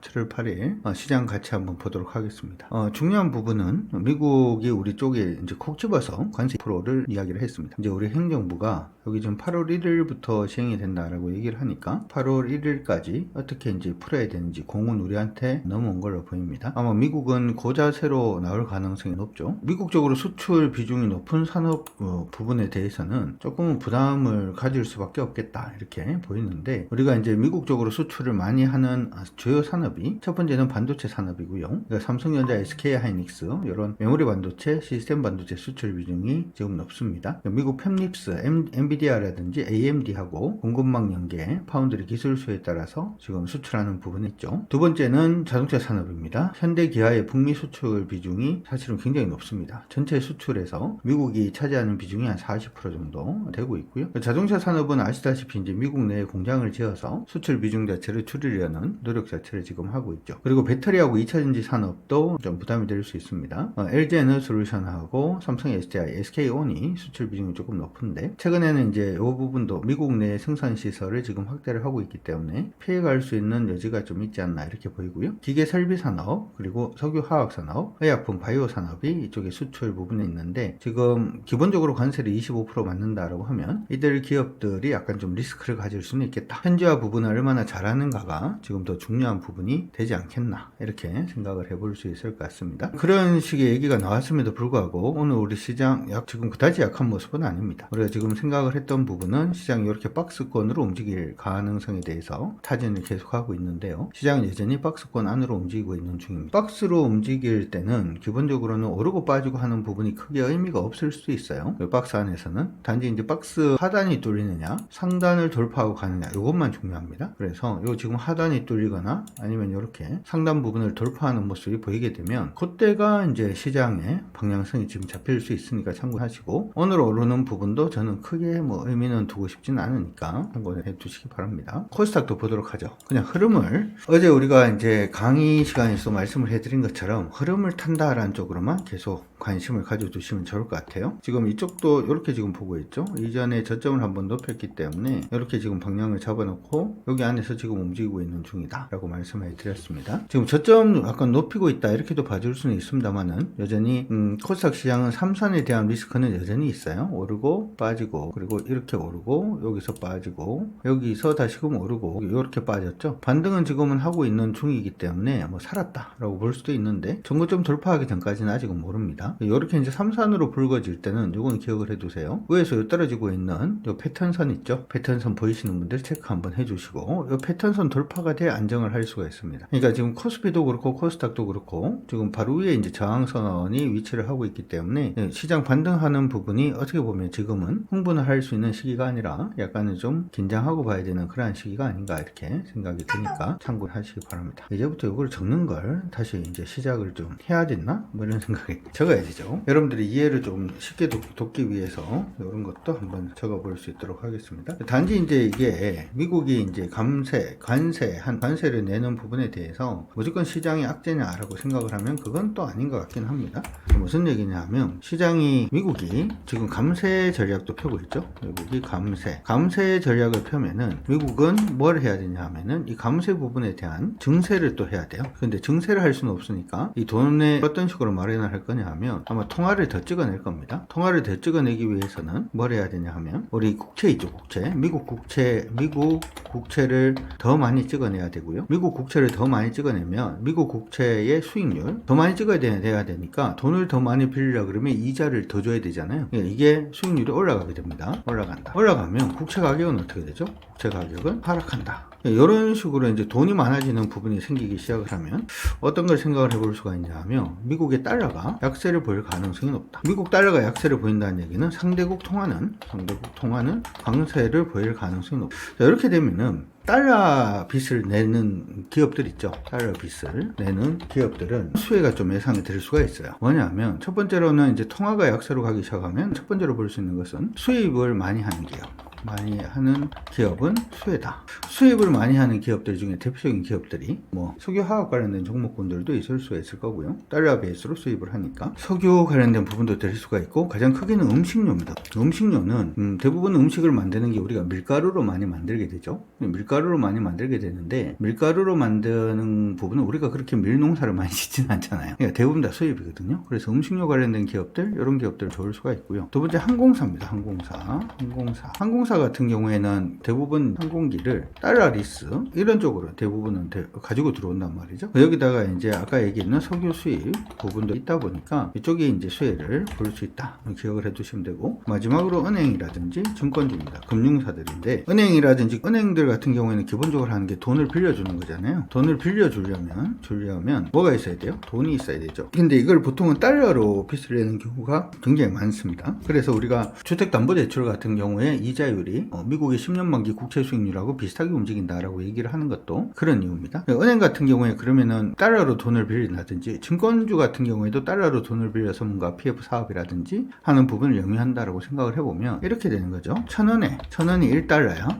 7월 8일 시장 같이 한번 보도록 하겠습니다. 중요한 부분은 미국이 우리 쪽에 이제 콕 집어서 관세 10%를 이야기를 했습니다. 이제 우리 행정부가 여기 지금 8월 1일부터 시행이 된다라고 얘기를 하니까 8월 1일까지 어떻게 이제 풀어야 되는지 공은 우리한테 넘어온 걸로 보입니다. 아마 미국은 고자세로 나올 가능성이 높죠. 미국적으로 수출 비중이 높은 산업 부분에 대해서는 조금은 부담을 가질 수밖에 없겠다 이렇게 보이는데, 우리가 이제 미국적으로 수출을 많이 하는 주요 산업이 첫 번째는 반도체 산업이고요. 그러니까 삼성전자, SK하이닉스 이런 메모리 반도체, 시스템 반도체 수출 비중이 지금 높습니다. 미국 팹립스, 엔비디아라든지 AMD하고 공급망 연계, 파운드리 기술 수요에 따라서 지금 수출하는 부분이 있죠. 두 번째는 자동차 산업입니다. 현대 기아의 북미 수출 비중이 사실은 굉장히 높습니다. 전체 수출에서 미국이 차지하는 비중이 한 40% 정도 되고 있고요. 자동차 산업은 아시다시피 이제 미국 내에 공장을 지어서 수출 비중 자체를 줄이려는 노력 자체를 지금 하고 있죠. 그리고 배터리하고 2차전지 산업도 좀 부담이 될 수 있습니다. LG에너솔루션하고 삼성 SDI, SK온이 수출 비중이 조금 높은데, 최근에는 이제 이 부분도 미국 내 생산 시설을 지금 확대를 하고 있기 때문에 피해갈 수 있는 여지가 좀 있지 않나 이렇게 보이고요. 기계 설비 산업, 그리고 석유 화학 산업, 의약품 바이오 산업이 이쪽에 수출 부분에 있는데, 지금 기본적으로 관세를 25% 맞는다라고 하면 이들 기업들이 약간 좀 리스크를 가질 수는 있겠다. 현지화 부분을 얼마나 잘하는가가 지금 더 중요한 부분이 되지 않겠나 이렇게 생각을 해볼 수 있을 것 같습니다. 그런 식의 얘기가 나왔음에도 불구하고 오늘 우리 시장 지금 그다지 약한 모습은 아닙니다. 우리가 지금 생각을 했던 부분은 시장이 이렇게 박스권으로 움직일 가능성에 대해서 타진을 계속하고 있는데요. 시장은 여전히 박스권 안으로 움직이고 있는 중입니다. 박스로 움직일 때는 기본적으로는 오르고 빠지고 하는 부분이 크게 의미가 없을 수도 있어요. 박스 안에서는 단지 이제 박스 하단이 뚫리느냐 상단을 돌파하고 가느냐 이것만 중요합니다. 그래서 요 지금 하단이 뚫리거나 아니면 이렇게 상단 부분을 돌파하는 모습이 보이게 되면 그때가 이제 시장의 방향성이 지금 잡힐 수 있으니까 참고하시고, 오늘 오르는 부분도 저는 크게 뭐 의미는 두고 싶진 않으니까 참고해 두시기 바랍니다. 코스닥도 보도록 하죠. 그냥 흐름을, 어제 우리가 이제 강의 시간에서 말씀을 해드린 것처럼 흐름을 탄다라는 쪽으로만 계속 관심을 가져두시면 좋을 것 같아요. 지금 이쪽도 이렇게 지금 보고 있죠. 이전에 저점을 한번 높였기 때문에 이렇게 지금 방향을 잡아놓고 여기 안에서 지금 움직이고 있는 중이다 라고 말씀을 드렸습니다. 지금 저점 약간 높이고 있다 이렇게도 봐줄 수는 있습니다만은 여전히 코스닥 시장은 삼선에 대한 리스크는 여전히 있어요. 오르고 빠지고, 그리고 이렇게 오르고 여기서 빠지고 여기서 다시금 오르고 이렇게 빠졌죠. 반등은 지금은 하고 있는 중이기 때문에 뭐 살았다 라고 볼 수도 있는데 전고점 돌파하기 전까지는 아직은 모릅니다. 이렇게 이제 삼선으로 붉어질 때는 이건 기억을 해두세요. 위에서 떨어지고 있는 이 패턴선 있죠. 패턴선 보이시는 분들 체크 한번 해주시고, 이 패턴선 돌파가 돼 안정을 할 수가 있습니다. 그러니까 지금 코스피도 그렇고 코스닥도 그렇고 지금 바로 위에 이제 저항선이 위치를 하고 있기 때문에 시장 반등하는 부분이 어떻게 보면 지금은 흥분을 할 수 있는 시기가 아니라 약간은 좀 긴장하고 봐야 되는 그러한 시기가 아닌가 이렇게 생각이 드니까 참고를 하시기 바랍니다. 이제부터 이걸 적는 걸 다시 이제 시작을 좀 해야 됐나? 뭐 이런 생각이 적어야 되죠. 여러분들이 이해를 좀 쉽게 돕기 위해서 이런 것도 한번 적어볼 수 있도록 하겠습니다. 단지 이제 이게 미국이 이제 관세를 내는 부분에 대해서 무조건 시장이 악재냐라고 생각을 하면 그건 또 아닌 것 같긴 합니다. 무슨 얘기냐 하면, 미국이 지금 감세 전략도 펴고 있죠. 미국이 감세 전략을 펴면은 미국은 뭘 해야 되냐 하면은 이 감세 부분에 대한 증세를 또 해야 돼요. 근데 증세를 할 수는 없으니까 이 돈을 어떤 식으로 마련을 할 거냐 하면 아마 통화를 더 찍어낼 겁니다. 통화를 더 찍어내기 위해서는 뭘 해야 되냐 하면 우리 국채 있죠. 미국 국채를 더 많이 찍어내야 되고요. 미국 국채를 더 많이 찍어내면 미국 국채의 수익률 더 많이 찍어야 돼야 되니까 돈을 더 많이 빌리려 그러면 이자를 더 줘야 되잖아요. 이게 수익률이 올라가게 됩니다. 올라가면 국채 가격은 어떻게 되죠? 국채 가격은 하락한다. 이런 식으로 이제 돈이 많아지는 부분이 생기기 시작을 하면 어떤 걸 생각을 해볼 수가 있냐 하면 미국의 달러가 약세를 보일 가능성이 높다. 미국 달러가 약세를 보인다는 얘기는 상대국 통화는 강세를 보일 가능성이 높다. 이렇게 되면은 달러 빚을 내는 기업들 있죠. 달러 빚을 내는 기업들은 수혜가 좀 예상이 될 수가 있어요. 뭐냐면 첫 번째로는 이제 통화가 약세로 가기 시작하면 첫 번째로 볼 수 있는 것은 수입을 많이 하는 기업. 많이 하는 기업은 수혜다. 수입을 많이 하는 기업들 중에 대표적인 기업들이 뭐 석유화학 관련된 종목군들도 있을 수가 있을 거고요. 달러 베이스로 수입을 하니까 석유 관련된 부분도 될 수가 있고, 가장 크게는 음식료입니다. 음식료는 대부분 음식을 만드는 게 우리가 밀가루로 많이 만들게 되죠. 밀가루로 많이 만들게 되는데, 밀가루로 만드는 부분은 우리가 그렇게 밀농사를 많이 짓지는 않잖아요. 그러니까 대부분 다 수입이거든요. 그래서 음식료 관련된 기업들, 이런 기업들 좋을 수가 있고요. 두 번째 항공사입니다. 항공사 같은 경우에는 대부분 항공기를 달러 리스 이런 쪽으로 대부분은 가지고 들어온단 말이죠. 여기다가 이제 아까 얘기했는 석유 수입 부분도 있다 보니까 이쪽에 이제 수혜를 볼 수 있다, 기억을 해두시면 되고, 마지막으로 은행이라든지 증권주입니다. 금융사들인데, 은행들 같은 경우에는 기본적으로 하는 게 돈을 빌려주는 거잖아요. 돈을 빌려주려면 뭐가 있어야 돼요? 돈이 있어야 되죠. 근데 이걸 보통은 달러로 빚을 내는 경우가 굉장히 많습니다. 그래서 우리가 주택담보대출 같은 경우에 이자율이 미국의 10년 만기 국채 수익률하고 비슷하게 움직인다라고 얘기를 하는 것도 그런 이유입니다. 은행 같은 경우에 그러면은 달러로 돈을 빌린다든지, 증권주 같은 경우에도 달러로 돈을 빌려서 뭔가 PF 사업이라든지 하는 부분을 영위한다라고 생각을 해보면 이렇게 되는 거죠. 1,000원이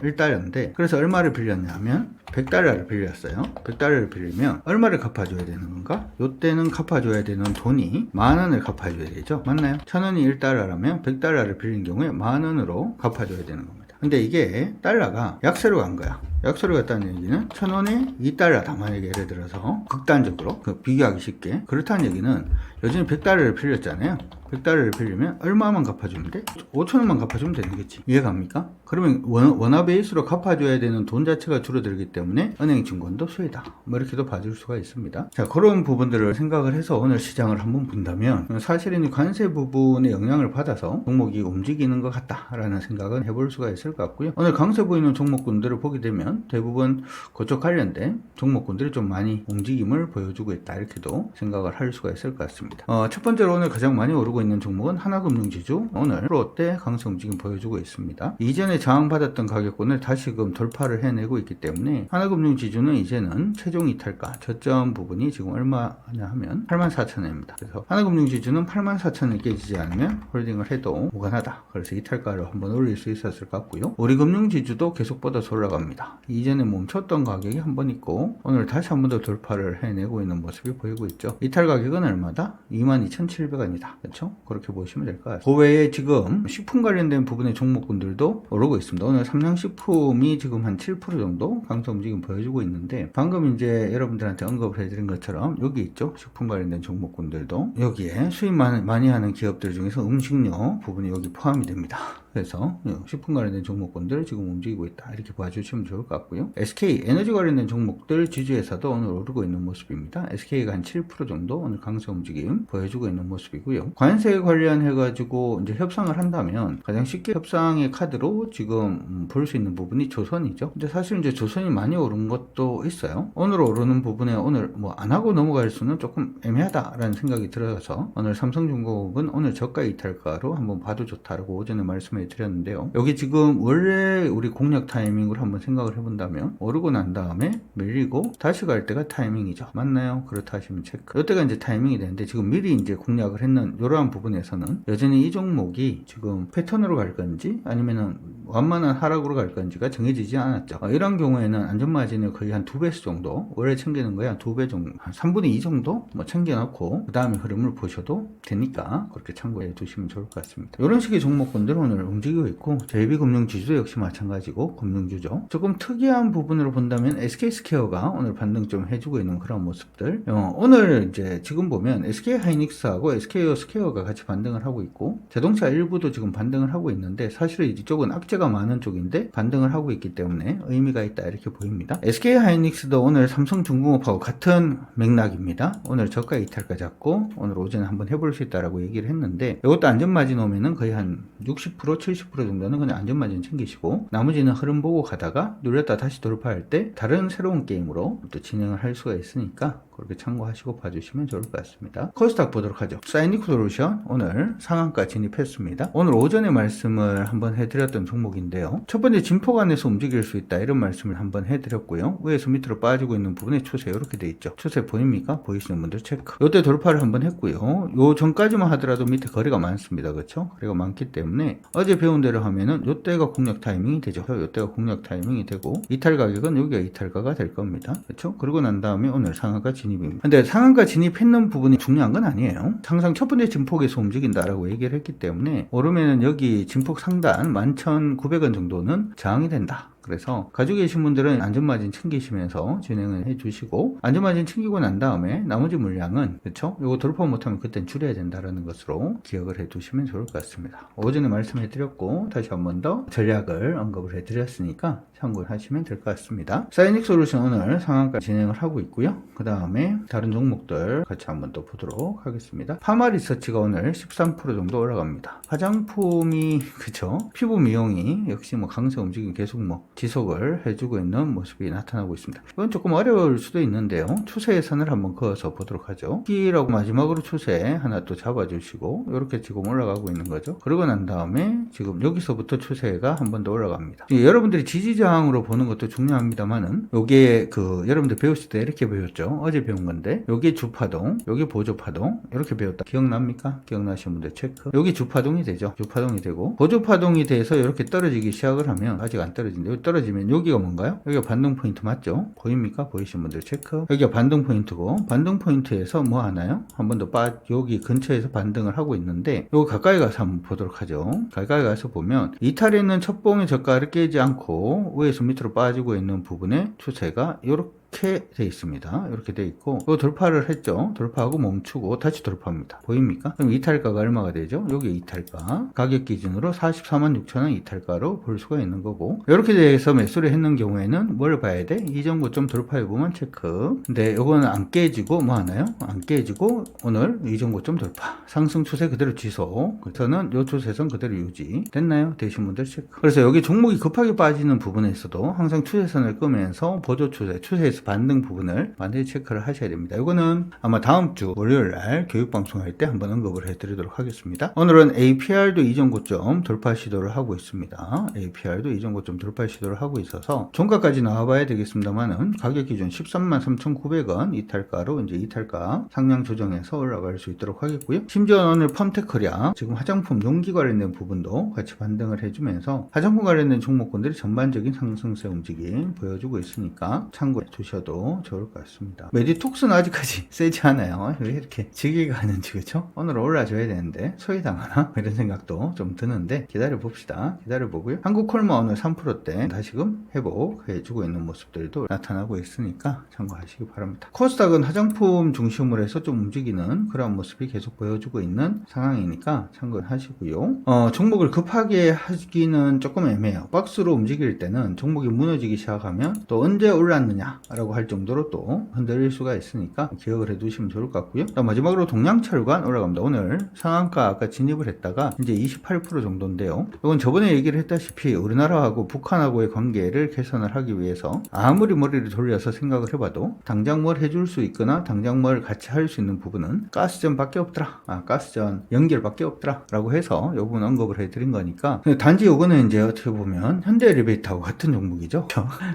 1달러인데, 그래서 얼마를 빌렸냐면 100달러를 빌렸어요. 100달러를 빌리면 얼마를 갚아줘야 되는 건가? 요때는 갚아줘야 되는 돈이 10,000원을 갚아줘야 되죠. 맞나요? 1,000원이 1달러라면 100달러를 빌린 경우에 10,000원으로 갚아줘야 되는 겁니다. 근데 이게 달러가 약세로 간 거야. 약세로 갔다는 얘기는 1,000원에 2달러다. 만약에 예를 들어서 극단적으로 비교하기 쉽게, 그렇다는 얘기는 요즘에 100달러를 빌렸잖아요. 100달러를 빌리면 얼마만 갚아주면 돼? 5,000원만 갚아주면 되는 거지. 이해갑니까? 그러면 원화 베이스로 갚아줘야 되는 돈 자체가 줄어들기 때문에 은행 증권도 수혜다, 뭐 이렇게도 봐줄 수가 있습니다. 자, 그런 부분들을 생각을 해서 오늘 시장을 한번 본다면 사실은 관세 부분에 영향을 받아서 종목이 움직이는 것 같다라는 생각은 해볼 수가 있을 것 같고요. 오늘 강세 보이는 종목군들을 보게 되면 대부분 그쪽 관련된 종목군들이 좀 많이 움직임을 보여주고 있다, 이렇게도 생각을 할 수가 있을 것 같습니다. 첫 번째로 오늘 가장 많이 오르고 있는 종목은 하나금융지주, 오늘 프로때 강세 움직임 보여주고 있습니다. 이전에 저항받았던 가격권을 다시금 돌파를 해내고 있기 때문에 하나금융지주는 이제는 최종 이탈가 저점 부분이 지금 얼마냐 하면 84,000원입니다. 그래서 하나금융지주는 84,000원이 깨지지 않으면 홀딩을 해도 무관하다. 그래서 이탈가로 한번 올릴 수 있었을 것 같고요. 우리금융지주도 계속 뻗어서 올라갑니다. 이전에 멈췄던 가격이 한번 있고 오늘 다시 한번 더 돌파를 해내고 있는 모습이 보이고 있죠. 이탈 가격은 얼마다? 22,700원이다. 그렇죠? 그렇게 보시면 될 것 같아요. 그 외에 지금 식품 관련된 부분의 종목군들도 오르고 있습니다. 오늘 삼양식품이 지금 한 7% 정도 강세 움직임 보여주고 있는데, 방금 이제 여러분들한테 언급을 해드린 것처럼 여기 있죠. 식품 관련된 종목군들도 여기에 수입 많이 하는 기업들 중에서 음식료 부분이 여기 포함이 됩니다. 그래서 식품 관련된 종목군들 지금 움직이고 있다, 이렇게 봐주시면 좋을 것 같고요. SK 에너지 관련된 종목들 지주에서도 오늘 오르고 있는 모습입니다. SK가 한 7% 정도 오늘 강세 움직임 보여주고 있는 모습이고요. 관세 관련해 가지고 이제 협상을 한다면 가장 쉽게 협상의 카드로 지금 볼 수 있는 부분이 조선이죠. 근데 사실 이제 조선이 많이 오른 것도 있어요. 오늘 오르는 부분에 오늘 뭐 안 하고 넘어갈 수는 조금 애매하다라는 생각이 들어서 오늘 삼성중공업은 오늘 저가 이탈가로 한번 봐도 좋다라고 오전에 말씀해 드렸는데요. 여기 지금 원래 우리 공략 타이밍으로 한번 생각을 해본다면 오르고 난 다음에 밀리고 다시 갈 때가 타이밍이죠. 맞나요? 그렇다 하시면 체크. 이때가 이제 타이밍이 되는데, 지금 미리 이제 공략을 했는 이러한 부분에서는 여전히 이 종목이 지금 패턴으로 갈 건지 아니면은 완만한 하락으로 갈 건지가 정해지지 않았죠. 이런 경우에는 안전마진을 거의 한 2배수 정도, 원래 챙기는 거에 한 2배 정도, 한 3분의 2 정도 뭐 챙겨놓고 그 다음에 흐름을 보셔도 되니까 그렇게 참고해 두시면 좋을 것 같습니다. 이런 식의 종목군들 오늘 움직이고 있고, JB금융지주도 역시 마찬가지고 금융주죠. 조금 특이한 부분으로 본다면 SK스퀘어가 오늘 반등 좀 해주고 있는 그런 모습들. 오늘 이제 지금 보면 SK하이닉스하고 SK스퀘어가 같이 반등을 하고 있고, 자동차 일부도 지금 반등을 하고 있는데, 사실은 이쪽은 악재가 많은 쪽인데 반등을 하고 있기 때문에 의미가 있다, 이렇게 보입니다. SK하이닉스도 오늘 삼성중공업하고 같은 맥락입니다. 오늘 저가 이탈가 잡고 오늘 오전에 한번 해볼 수 있다라고 얘기를 했는데, 이것도 안전마진 오면은 거의 한 60% 70% 정도는 그냥 안전마진 챙기시고 나머지는 흐름 보고 가다가 눌렸다 다시 돌파할 때 다른 새로운 게임으로 또 진행을 할 수가 있으니까 그렇게 참고하시고 봐주시면 좋을 것 같습니다. 코스닥 보도록 하죠. 사이닉솔루션 오늘 상한가 진입했습니다. 오늘 오전에 말씀을 한번 해드렸던 종목인데요. 첫 번째 진폭안에서 움직일 수 있다 이런 말씀을 한번 해드렸고요. 위에서 밑으로 빠지고 있는 부분에 추세 이렇게 돼 있죠. 추세 보입니까? 보이시는 분들 체크. 이때 돌파를 한번 했고요. 요 전까지만 하더라도 밑에 거래가 많습니다. 그렇죠? 거래가 많기 때문에 어제 배운 대로 하면은 요때가 공략 타이밍이 되죠. 요때가 공략 타이밍이 되고 이탈 가격은 여기가 이탈가가 될 겁니다. 그렇죠? 그러고 난 다음에 오늘 상한가 진입입니다. 근데 상한가 진입했는 부분이 중요한 건 아니에요. 항상 첫 번째 진폭에서 움직인다라고 얘기를 했기 때문에 오르면은 여기 진폭 상단 11,900원 정도는 저항이 된다. 그래서 가지고 계신 분들은 안전마진 챙기시면서 진행을 해주시고 안전마진 챙기고 난 다음에 나머지 물량은 그렇죠? 요거 돌파 못하면 그땐 줄여야 된다라는 것으로 기억을 해두시면 좋을 것 같습니다. 오전에 말씀해드렸고 다시 한 번 더 전략을 언급을 해드렸으니까 참고를 하시면 될 것 같습니다. 사이닉솔루션 오늘 상한가 진행을 하고 있고요. 그 다음에 다른 종목들 같이 한번 또 보도록 하겠습니다. 파마리서치가 오늘 13% 정도 올라갑니다. 화장품이 그쵸? 피부 미용이 역시 뭐 강세 움직임 계속 뭐 지속을 해주고 있는 모습이 나타나고 있습니다. 이건 조금 어려울 수도 있는데요. 추세의 선을 한번 그어서 보도록 하죠. T라고 마지막으로 추세 하나 또 잡아주시고 이렇게 지금 올라가고 있는 거죠. 그러고 난 다음에 지금 여기서부터 추세가 한 번 더 올라갑니다. 여러분들이 지지저항으로 보는 것도 중요합니다만은 요게 여러분들 배우실 때 이렇게 배웠죠. 어제 배운 건데 요게 주파동, 요게 보조파동 이렇게 배웠다. 기억납니까? 기억나시는 분들 체크. 요게 주파동이 되죠. 주파동이 되고 보조파동이 돼서 이렇게 떨어지기 시작을 하면 아직 안 떨어진대요. 떨어지면 여기가 뭔가요? 여기가 반등 포인트 맞죠? 보입니까? 보이신 분들 체크. 여기가 반등 포인트고 반등 포인트에서 뭐 하나요? 한 번 더 여기 근처에서 반등을 하고 있는데 요거 가까이 가서 한번 보도록 하죠. 가까이 가서 보면 이탈했는 첫봉의 저가를 깨지 않고 위에서 밑으로 빠지고 있는 부분에 추세가 이렇게 돼 있습니다. 이렇게 돼 있고 또 돌파를 했죠. 돌파하고 멈추고 다시 돌파합니다. 보입니까? 그럼 이탈가가 얼마가 되죠? 여기 이탈가 가격 기준으로 446,000원 이탈가로 볼 수가 있는 거고 이렇게 돼서 매수를 했는 경우에는 뭘 봐야 돼? 이전 고점 돌파해보면 체크. 근데 요거는 안 깨지고 뭐 하나요? 안 깨지고 오늘 이전 고점 돌파 상승 추세 그대로 지속. 그래서는 요 추세선 그대로 유지 됐나요? 되신 분들 체크. 그래서 여기 종목이 급하게 빠지는 부분에서도 항상 추세선을 끄면서 보조 추세에서 반등 부분을 반드시 체크를 하셔야 됩니다. 이거는 아마 다음 주 월요일날 교육방송할 때 한번 언급을 해드리도록 하겠습니다. 오늘은 APR도 이전 고점 돌파 시도를 하고 있습니다. APR도 이전 고점 돌파 시도를 하고 있어서 종가까지 나와봐야 되겠습니다만은 가격 기준 133,900원 이탈가로 이제 이탈가 상향 조정해서 올라갈 수 있도록 하겠고요. 심지어 오늘 펌테크랴 지금 화장품 용기 관련된 부분도 같이 반등을 해주면서 화장품 관련된 종목군들이 전반적인 상승세 움직임 보여주고 있으니까 참고해 주셔도 좋을 것 같습니다. 메디톡스는 아직까지 세지 않아요. 왜 이렇게 지기가 하는지 그쵸? 오늘 올라줘야 되는데 소외당하나? 이런 생각도 좀 드는데 기다려 봅시다. 기다려 보고요. 한국콜마 오늘 3%대 다시금 회복해주고 있는 모습들도 나타나고 있으니까 참고하시기 바랍니다. 코스닥은 화장품 중심으로 해서 좀 움직이는 그런 모습이 계속 보여주고 있는 상황이니까 참고하시고요. 종목을 급하게 하기는 조금 애매해요. 박스로 움직일 때는 종목이 무너지기 시작하면 또 언제 올랐느냐 라고 할 정도로 또 흔들릴 수가 있으니까 기억을 해 두시면 좋을 것 같고요. 마지막으로 동양철관 올라갑니다. 오늘 상한가 아까 진입을 했다가 이제 28% 정도인데요. 이건 저번에 얘기를 했다시피 우리나라하고 북한하고의 관계를 개선을 하기 위해서 아무리 머리를 돌려서 생각을 해봐도 당장 뭘 해줄 수 있거나 당장 뭘 같이 할 수 있는 부분은 가스전 밖에 없더라. 가스전 연결밖에 없더라 라고 해서 이 부분 언급을 해드린 거니까 단지 이거는 이제 어떻게 보면 현대엘리베이터하고 같은 종목이죠.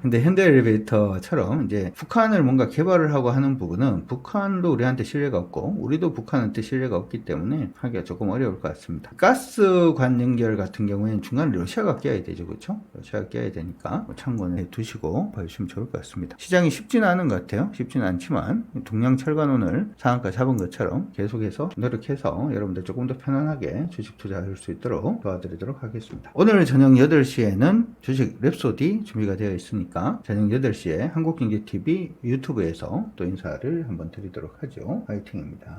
근데 현대엘리베이터처럼 이제 북한을 뭔가 개발을 하고 하는 부분은 북한도 우리한테 신뢰가 없고 우리도 북한한테 신뢰가 없기 때문에 하기가 조금 어려울 것 같습니다. 가스관 연결 같은 경우에는 중간에 러시아가 껴야 되죠. 그렇죠? 러시아가 껴야 되니까 참고를 해 두시고 봐주시면 좋을 것 같습니다. 시장이 쉽지는 않은 것 같아요. 쉽지는 않지만 동양철관 오늘 상한가 잡은 것처럼 계속해서 노력해서 여러분들 조금 더 편안하게 주식 투자할 수 있도록 도와드리도록 하겠습니다. 오늘 저녁 8시에는 주식 랩소디 준비가 되어 있으니까 저녁 8시에 한국경제TV 유튜브에서 또 인사를 한번 드리도록 하죠. 화이팅입니다.